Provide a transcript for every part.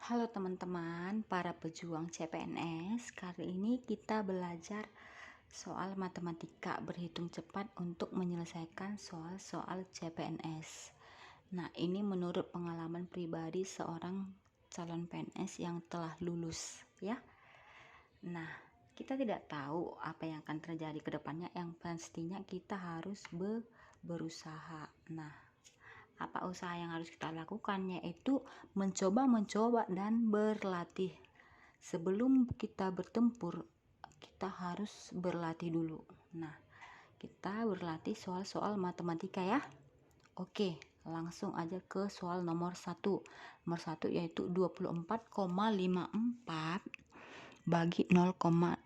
Halo teman-teman, para pejuang CPNS. Kali ini kita belajar soal matematika berhitung cepat untuk menyelesaikan soal-soal CPNS. Nah, ini menurut pengalaman pribadi seorang calon PNS yang telah lulus, ya. Nah, kita tidak tahu apa yang akan terjadi ke depannya, yang pastinya kita harus berusaha. Nah, apa usaha yang harus kita lakukan, yaitu mencoba dan berlatih. Sebelum kita bertempur, kita harus berlatih dulu. Nah, kita berlatih soal-soal matematika ya. Oke, langsung aja ke soal nomor 1. Nomor 1 yaitu 24,54 bagi 0,06.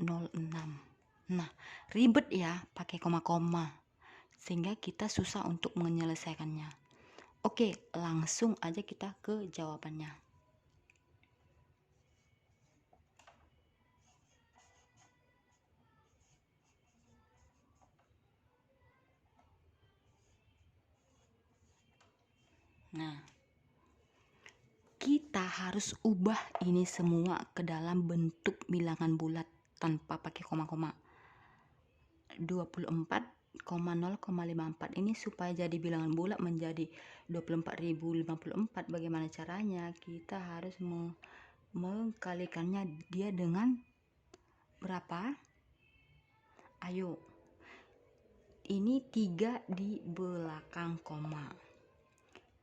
Nah, ribet ya pakai koma-koma, sehingga kita susah untuk menyelesaikannya. Oke, langsung aja kita ke jawabannya. Nah, kita harus ubah ini semua ke dalam bentuk bilangan bulat tanpa pakai koma-koma. 24,0,54 ini supaya jadi bilangan bulat menjadi 24.054. Bagaimana caranya? Kita harus mengkalikannya dia dengan berapa? Ayo, ini 3 di belakang koma.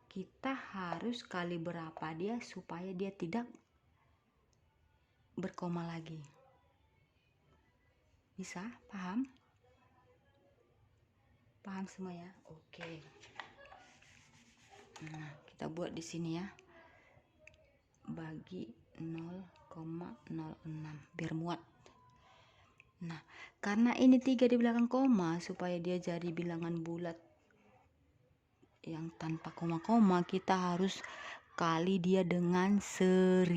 Kita harus kali berapa dia supaya dia tidak berkoma lagi. Bisa? Paham? Paham semua ya? Oke. Nah, kita buat di sini ya. Bagi 0,06 biar muat. Nah, karena ini 3 di belakang koma, supaya dia jadi bilangan bulat yang tanpa koma-koma, kita harus kali dia dengan 1000.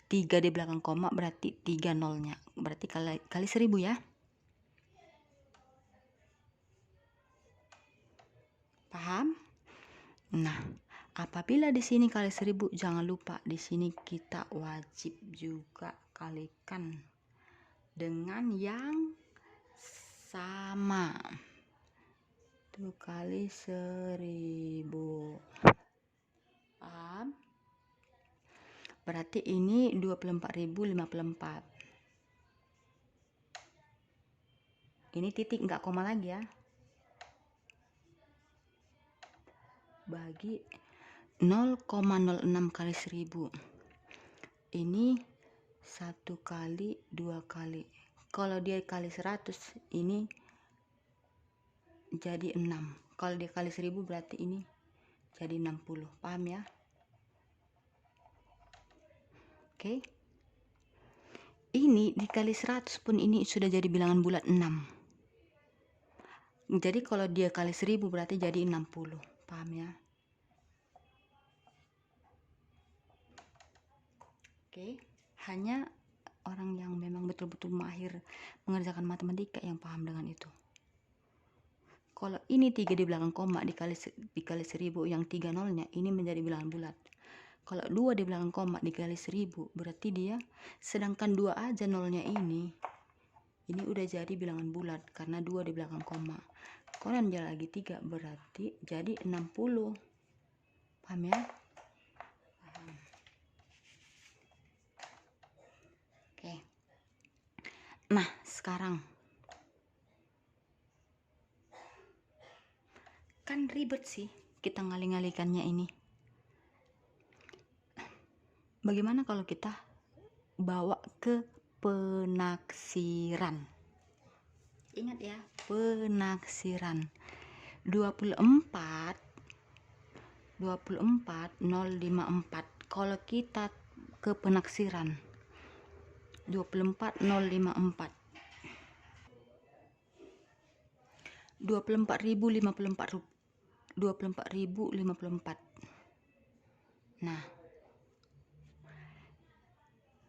3 di belakang koma berarti 3 nolnya, berarti kali 1000 ya. Paham? Nah, apabila di sini kali 1000, jangan lupa di sini kita wajib juga kalikan dengan yang sama. 1 kali 1000. Paham? Berarti ini 24.054. Ini titik, nggak koma lagi ya. Bagi 0,06 kali 1000. Ini 1 kali 2 kali. Kalau dia kali 100, ini jadi 6. Kalau dia kali 1000 berarti ini jadi 60. Paham ya? Oke. Ini dikali 100 pun ini sudah jadi bilangan bulat 6. Jadi kalau dia kali 1000 berarti jadi 60. Paham ya? Oke. Hanya orang yang memang betul-betul mahir mengerjakan matematika yang paham dengan itu. Kalau ini 3 di belakang koma dikali 1000, yang 3 nolnya ini menjadi bilangan bulat. Kalau 2 di belakang koma dikali 1000 berarti dia, sedangkan 2 aja nolnya ini udah jadi bilangan bulat karena 2 di belakang koma. Kalau dia lagi 3 berarti jadi 60. Paham ya? Paham. Oke. Nah, sekarang kan ribet sih kita ngali-ngalikannya ini. Bagaimana kalau kita bawa ke penaksiran? Ingat ya, penaksiran. 24,054. Kalau kita ke penaksiran 24,054. 24.054. 24.054. Nah,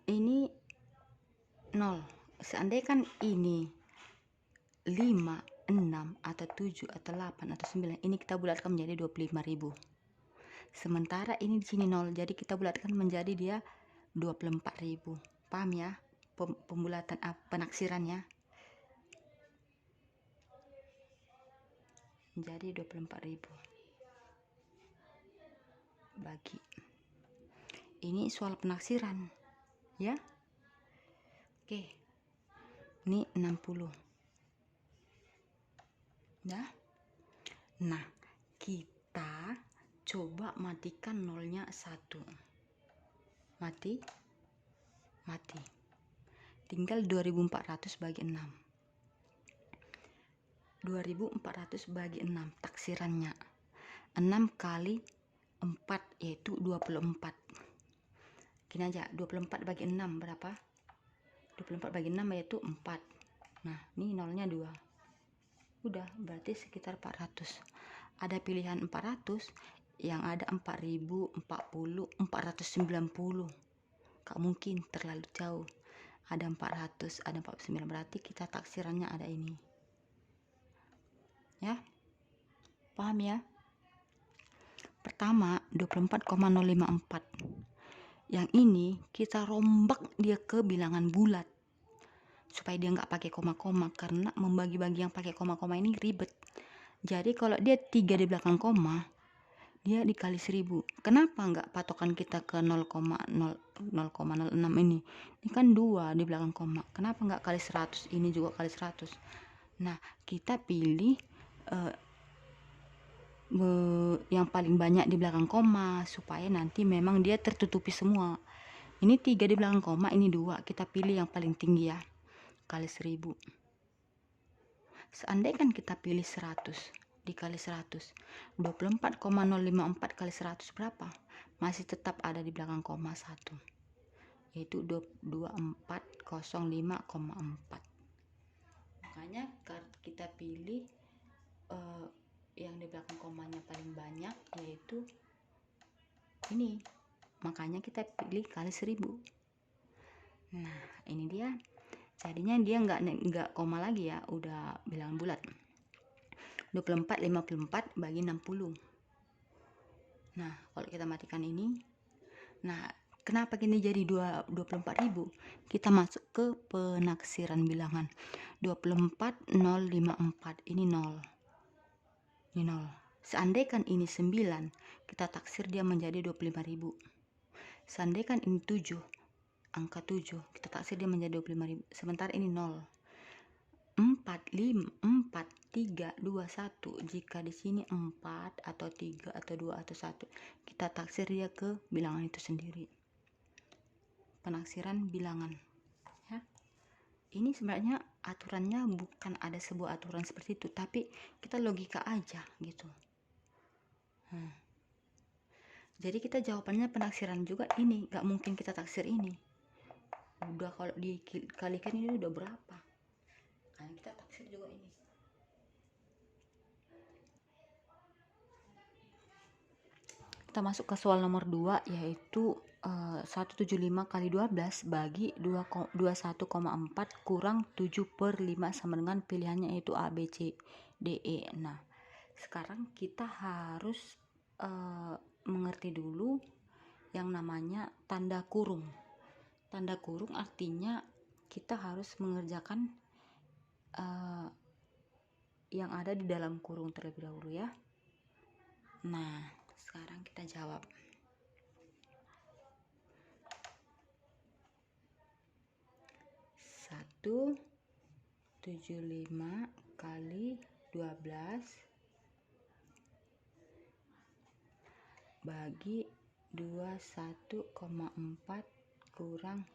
ini 0. Seandainya kan ini 5, 6 atau 7 atau 8 atau 9, ini kita bulatkan menjadi 25.000. Sementara ini di sini 0, jadi kita bulatkan menjadi dia 24.000. Paham ya? Pembulatan penaksirannya. Jadi 24.000 bagi. Ini soal penaksiran, ya. Oke. Ini 60. Ya. Nah, kita coba matikan nolnya 1. Mati. Tinggal 2400 bagi 6. 2400 bagi 6 taksirannya. 6 kali 4 yaitu 24. Gini aja, 24 bagi 6 berapa? 24 bagi 6 yaitu 4. Nah, ini nolnya 2. Udah, berarti sekitar 400. Ada pilihan 400, yang ada 4000, 40, 490. Gak mungkin, terlalu jauh. Ada 400, ada 49, berarti kita taksirannya ada ini. Ya, paham ya? Pertama 24,054. Yang ini kita rombak dia ke bilangan bulat supaya dia nggak pakai koma-koma, karena membagi-bagi yang pakai koma-koma ini ribet. Jadi kalau dia 3 di belakang koma, dia dikali 1000. Kenapa nggak patokan kita ke 0,06 ini? Ini kan 2 di belakang koma. Kenapa nggak kali 100? Ini juga kali 100. Nah, kita pilih yang paling banyak di belakang koma supaya nanti memang dia tertutupi semua. Ini 3 di belakang koma, ini 2. Kita pilih yang paling tinggi ya, kali 1000. Seandainya kita pilih 100 dikali 100, 24,054 kali 100 berapa? Masih tetap ada di belakang koma 1, yaitu 2405,4. Makanya kita pilih yang di belakang komanya paling banyak, yaitu ini. Makanya kita pilih kali 1000. Nah, ini dia. Jadinya dia nggak koma lagi ya, udah bilangan bulat. 24,54 bagi 60. Nah, kalau kita matikan ini, nah kenapa gini jadi 24.000? Kita masuk ke penaksiran bilangan. 24,054 ini 0. Ini 0. Seandainya ini 9, kita taksir dia menjadi 25.000. Seandainya ini 7, angka 7, kita taksir dia menjadi 25.000. Sementara ini 0. 4, 5, 4, 3, 2, 1. Jika di sini 4 atau 3 atau 2 atau 1, kita taksir dia ke bilangan itu sendiri. Penaksiran bilangan. Ya. Ini sebenarnya aturannya bukan ada sebuah aturan seperti itu, tapi kita logika aja gitu. Jadi kita jawabannya penaksiran juga ini, gak mungkin kita taksir ini. Udah kalau dikalikan ini udah berapa? Nah, kita taksir juga ini. Kita masuk ke soal nomor 2, yaitu 175 kali 12 bagi 21,4 kurang 7/5 sama dengan pilihannya yaitu A, B, C, D, E. Nah, sekarang kita harus mengerti dulu yang namanya tanda kurung. Tanda kurung artinya kita harus mengerjakan yang ada di dalam kurung terlebih dahulu ya. Nah, sekarang kita jawab. 175 kali 12 bagi 21,4 kurang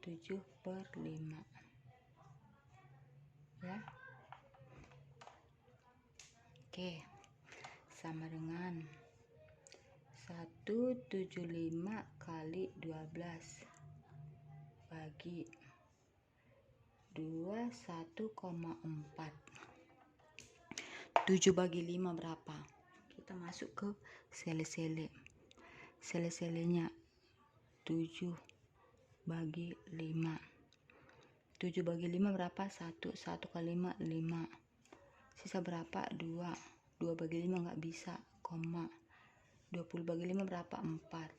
7/5 ya. Oke, sama dengan 175 kali 12 bagi 21,4. 7 bagi 5 berapa? Kita masuk ke sele-sele. Sele-selenya 7 bagi 5. 7 bagi 5 berapa? 1. 1 kali 5, 5. Sisa berapa? 2. 2 bagi 5 nggak bisa, koma. 20 bagi 5 berapa? 4.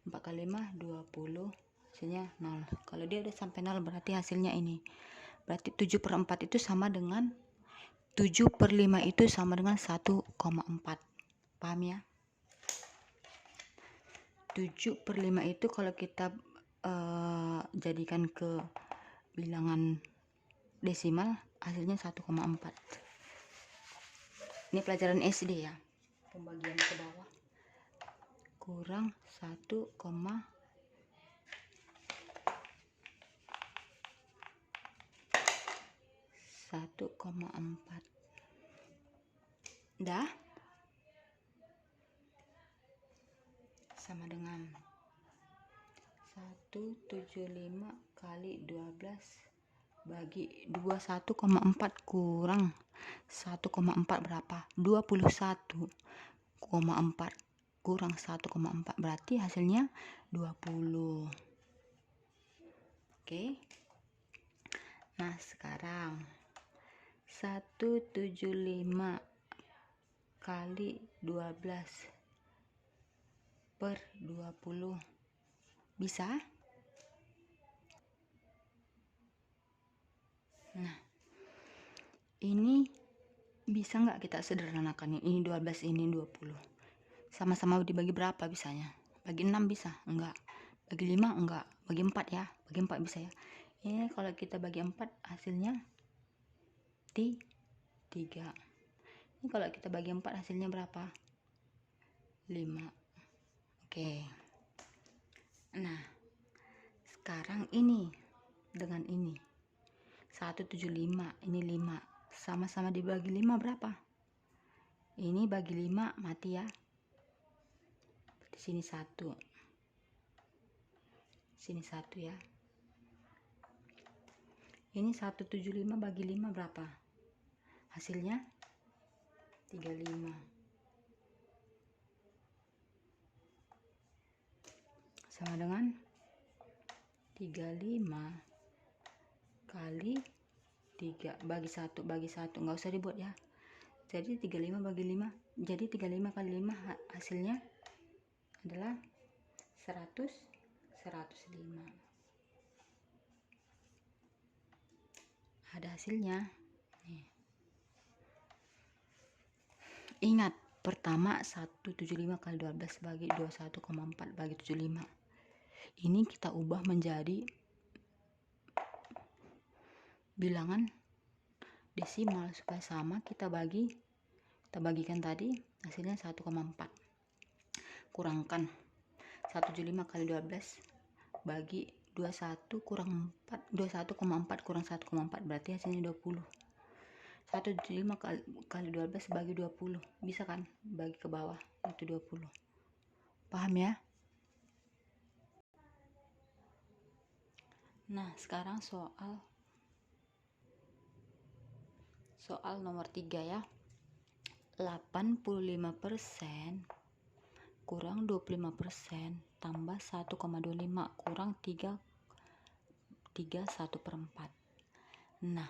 4 kali 5 20, hasilnya 0. Kalau dia udah sampai 0 berarti hasilnya ini. Berarti 7/4 itu sama dengan 7/5 itu sama dengan 1,4. Paham ya? 7/5 itu kalau kita jadikan ke bilangan desimal hasilnya 1,4. Ini pelajaran SD ya, pembagian ke bawah. Kurang 1,4. Dah sama dengan 175 kali 12 bagi 21,4 kurang 1,4 berapa? 21,4 kurang 1,4 berarti hasilnya 20. Oke. Nah, sekarang 175 kali 12 per 20 bisa? Nah, ini bisa nggak kita sederhanakan? Ini 12, ini 20. Sama-sama dibagi berapa bisanya? Bagi 6 bisa? Enggak. Bagi 5 enggak. Bagi 4 ya. Bagi 4 bisa ya. Ini kalau kita bagi 4 hasilnya 3. Ini kalau kita bagi 4 hasilnya berapa? 5. Oke. Nah, sekarang ini dengan ini 175, ini 5. Sama-sama dibagi 5 berapa? Ini bagi 5 mati ya. Di sini 1. Sini 1 ya. Ini 175 bagi 5 berapa? Hasilnya 35. Sama dengan 35 kali 3 bagi 1 nggak usah dibuat ya. Jadi 35 bagi 5, jadi 35 kali 5 hasilnya adalah 105. Ada hasilnya nih. Ingat, pertama 175 kali 12 bagi 21,4 bagi 75. Ini kita ubah menjadi bilangan desimal supaya sama. Kita bagikan tadi hasilnya 1,4. Kurangkan 175 kali 12 bagi 21 kurang 4, 21,4 kurang 1,4 berarti hasilnya 20. 175 kali 12 bagi 20 bisa kan? Bagi ke bawah itu 20. Paham ya? Nah, sekarang soal nomor 3 ya. 85% kurang 25% tambah 1,25 kurang 3/1/4. Nah,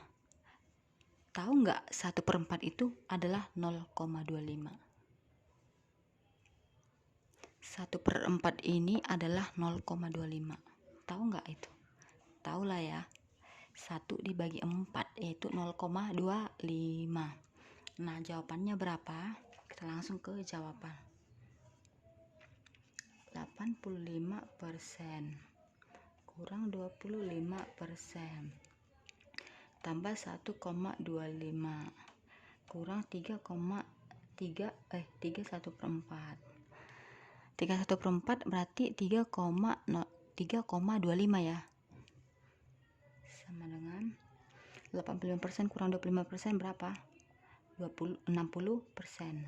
tahu nggak 1/4 itu adalah 0,25. 1/4 ini adalah 0,25. Tahu nggak itu? Tahu lah ya. 1 dibagi 4 yaitu 0,25. Nah, jawabannya berapa? Kita langsung ke jawaban. 85% kurang 25% tambah 1,25 kurang 3,1/4. 3/1/4 berarti 3,25 ya. Sama dengan 85% kurang 25% berapa? 60%.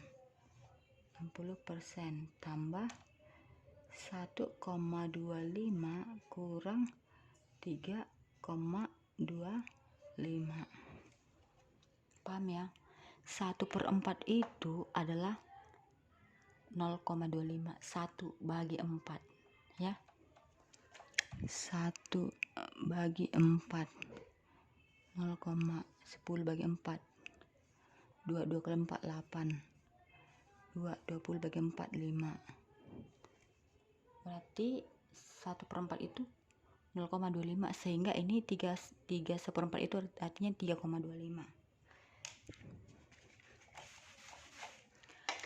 60% tambah 1,25 kurang 3,25. Paham ya? 1/4 itu adalah 0,25. 1 bagi 4 ya. 1 bagi 4 0,10 bagi 4 2 kali 4 8 20 bagi 4, 5. Berarti 1/4 itu 0,25, sehingga ini 3/4 itu artinya 3,25.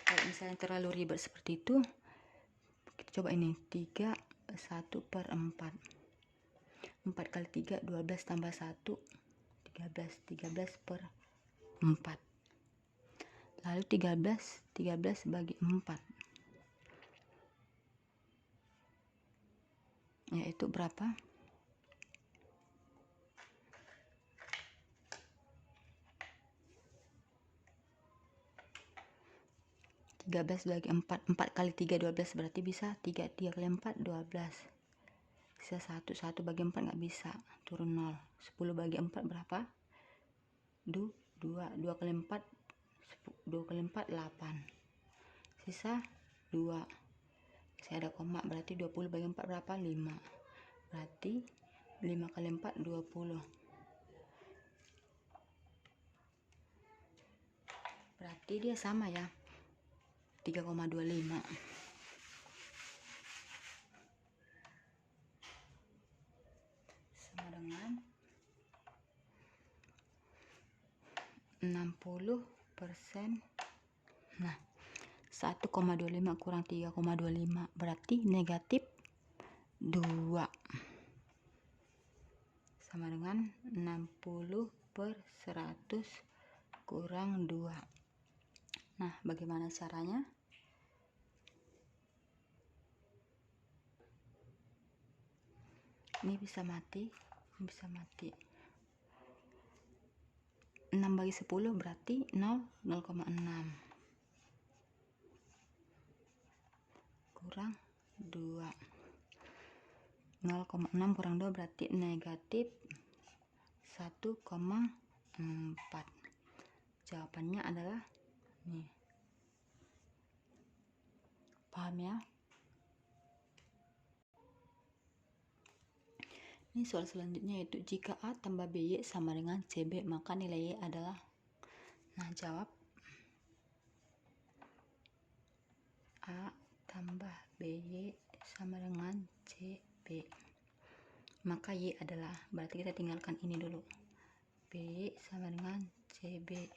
Kalau misalnya terlalu ribet seperti itu, kita coba ini 3 1/4. 4 kali 3 12 tambah 1 13/4. Lalu 13 bagi 4 yaitu berapa? 13 bagi 4 kali 3 12, berarti bisa 3 kali 4 12. Bisa 1 bagi 4 nggak bisa, turun 0. 10 bagi 4 berapa? 2 kali 4 8. Sisa 2. Saya ada koma, berarti 20 bagi 4 berapa? 5. Berarti 5 kali 4 20. Berarti dia sama ya, 3,25. Sama dengan 60%. Nah, 1,25 kurang 3,25 berarti negatif 2. Sama dengan 60/100 kurang 2. Nah, bagaimana caranya? Ini bisa mati, ini bisa mati. 6 bagi 10 berarti 0,6 kurang 2. 0,6 kurang 2 berarti negatif 1,4. Jawabannya adalah nih. Paham ya? Ini soal selanjutnya yaitu jika A tambah BY sama dengan CB, maka nilai Y adalah. Nah, jawab. A tambah BY sama dengan CB, maka Y adalah, berarti kita tinggalkan ini dulu. BY sama dengan CB.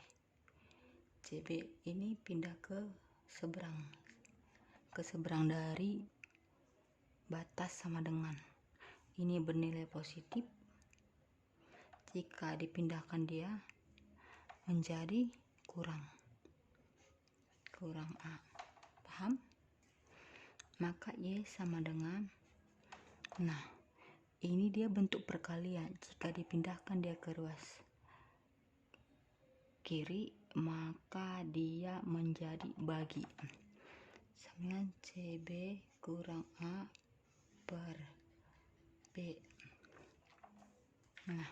CB ini pindah ke seberang dari batas sama dengan. Ini bernilai positif. Jika dipindahkan dia menjadi kurang A. Paham? Maka Y sama dengan, nah ini dia bentuk perkalian. Jika dipindahkan dia ke ruas kiri, maka dia menjadi bagi. Sama dengan CB kurang A per B. Nah,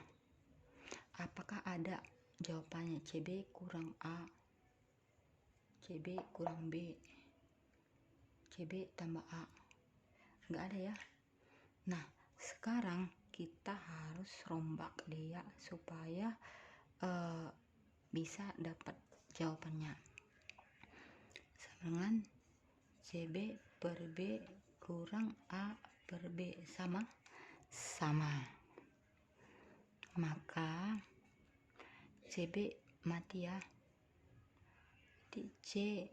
apakah ada jawabannya? CB kurang A, CB kurang B, CB tambah A. Nggak ada ya. Nah, sekarang kita harus rombak dia supaya bisa dapat jawabannya. Sama dengan CB per B kurang A per B sama. Maka CB mati ya. Jadi C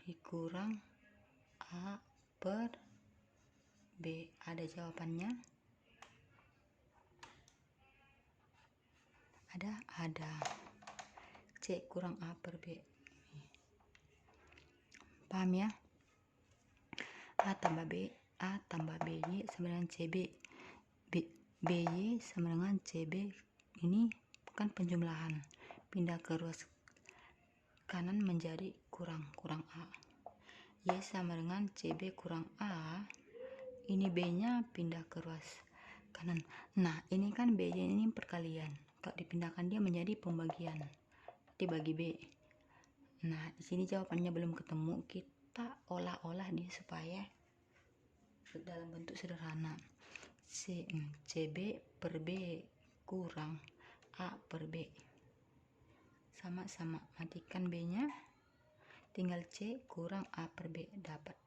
dikurang A per B. Ada jawabannya? Ada. C kurang A per B. Paham ya? A tambah BY sama dengan CB. BY sama dengan CB, ini kan penjumlahan, pindah ke ruas kanan menjadi kurang A. Y sama dengan CB kurang A, ini B nya pindah ke ruas kanan. Nah, ini kan B nya ini perkalian, kalau dipindahkan dia menjadi pembagian, dibagi B. Nah, di sini jawabannya belum ketemu, kita olah dia supaya dalam bentuk sederhana. CB per B kurang A per B. Sama-sama, matikan B nya. tinggal C kurang A per B dapat